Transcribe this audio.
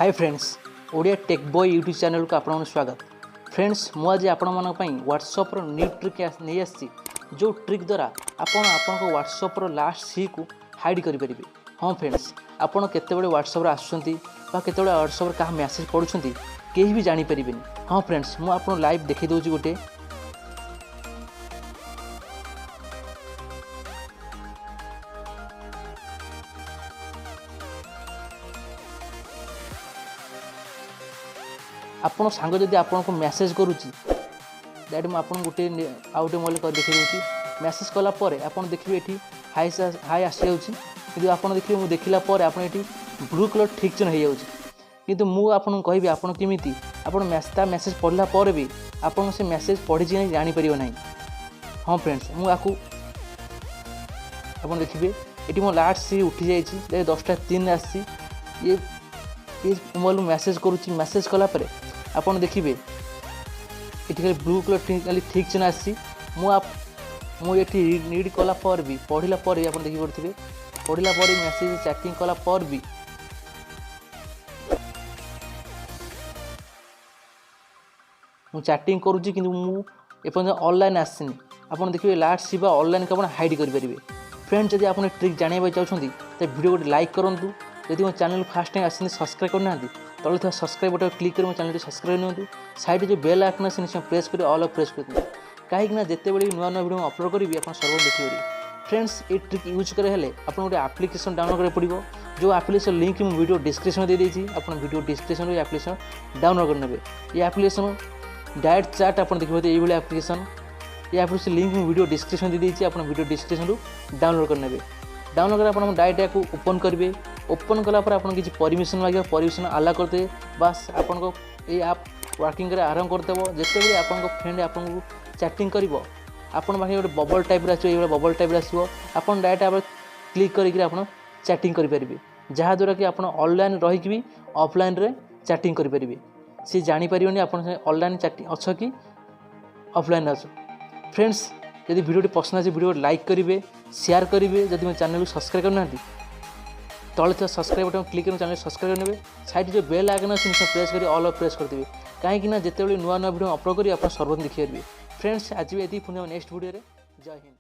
हाय friends, Odia tech boy YouTube channel को आपन स्वागत। फ्रेंड्स मु आज आपण मन पई व्हाट्सएप रो न्यू ट्रिक नहीं आसी जो ट्रिक द्वारा आपन व्हाट्सएप रो लास्ट सी को हाइड करि परिबे। हां फ्रेंड्स, आपन केते बडे व्हाट्सएप रे आसुछंती बा केते बडे व्हाट्सएप रे का मैसेज पढुछंती केही भी जानि परिबेनी। हां फ्रेंड्स, मु आपन लाइव देखि दोची गोटे आपन सांग जदि आपन को मैसेज करूची दैट मैं आपन गोटे आउटे मोल कर देखि दोची। मैसेज कला परे आपन देखिबे एठी हाई आसी जाउची, किंतु आपन देखिबे मु देखिला परे आपन एठी ब्लू कलर ठीक चिन्ह हे जाउची। किंतु मु आपन कहबी आपन केमिति आपन मैसेज पढ़ला परे भी आपन से मैसेज पढ़ी जे जानि परियो नाही। हां फ्रेंड्स, मु आकू आपन देखिबे एठी मो लास्ट सी उठी जाईची 10:03 आसी। ये मोल मैसेज करूची। मैसेज कला परे आपन देखिबे एठी ब्लू कलर ठीक चिन्ह आसी। मु एठी रीड कला पर भी पढ़िला पर आपन देखि पड़थिबे पढ़िला पर मैसेज चैटिंग कला पर भी मु चैटिंग करूची, किंतु मु एपन ऑनलाइन आसीनी। आपन देखिबे लास्ट सी बा ऑनलाइन का आपन हाइड करि परिबे। फ्रेंड्स, जदि आपन ट्रिक जानिबा चाहछंती त वीडियो को लाइक करंतु। यदि मो चैनल फर्स्ट टाइम आसी सब्सक्राइब करना तले था सब्सक्राइब बटन क्लिक कर मो चैनल सब्सक्राइब नियंतु। साइड जो बेल आइकन से निश्चय प्रेस कर ऑल प्रेस कर दियंतु, कहीं जते बड़ी नुआ नुआ वीडियो अपलोड करी आप सर्व देखिए। फ्रेंड्स, ये ट्रिक यूज करे हेले आपन गोटे एप्लिकेशन डाउनलोड करे पड़िबो। जो एप्लिकेशन लिंक मु वीडियो डिस्क्रिप्शन दे देछि, आपन वीडियो डिस्क्रिप्शन रे एप्लिकेशन डाउनलोड कर नेबे। ये एप्लिकेशन डायरेक्ट चैट आपन देखिबो ए भली एप्लिकेशन। ये एप्लिकेशन लिंक मु वीडियो डिस्क्रिप्शन दे देछि, आपन वीडियो डिस्क्रिप्शन रु डाउनलोड कर नेबे। डाउनलोड कर आपन डायरेक्ट को ओपन करेंगे। ओपन कला पर आपन किसी परमिशन मांगे, परमिशन अला करते बस आपन को ये ऐप वर्किंग करे आरंभ करदेव। जिते भी आपन फ्रेंड आपन को चैटिंग करिवो आपन बाकी गोटे बबल टाइप रे आछो, ये बबल टाइप रे आसीबो। आपन डायरेक्ट आप क्लिक करिक आपन चैटिंग करि परिबे, जहाँ द्वारा कि आपन ऑनलाइन रहिक भी ऑफलाइन रे चैटिंग करि परिबे। से जानि परियोनी आपन ऑनलाइन चैटिंग अच्छो कि ऑफलाइन अच्छो। फ्रेंड्स, यदि वीडियो पसंद आछे वीडियो लाइक करेंगे, शेयर करेंगे। जदि मैं चैनल को सब्सक्राइब करना तले था सब्सक्राइब बटन क्लिक कर चैनल सब्सक्राइब करने। साइड जो बेल आइकन से प्रेस कर ऑल प्रेस कर देबे, कहीं जिते नुआ नुआ वीडियो अपलोड करी आप सर्व देखिए। फ्रेंड्स, आज भी ये नेक्स्ट वीडियो। जय हिंद।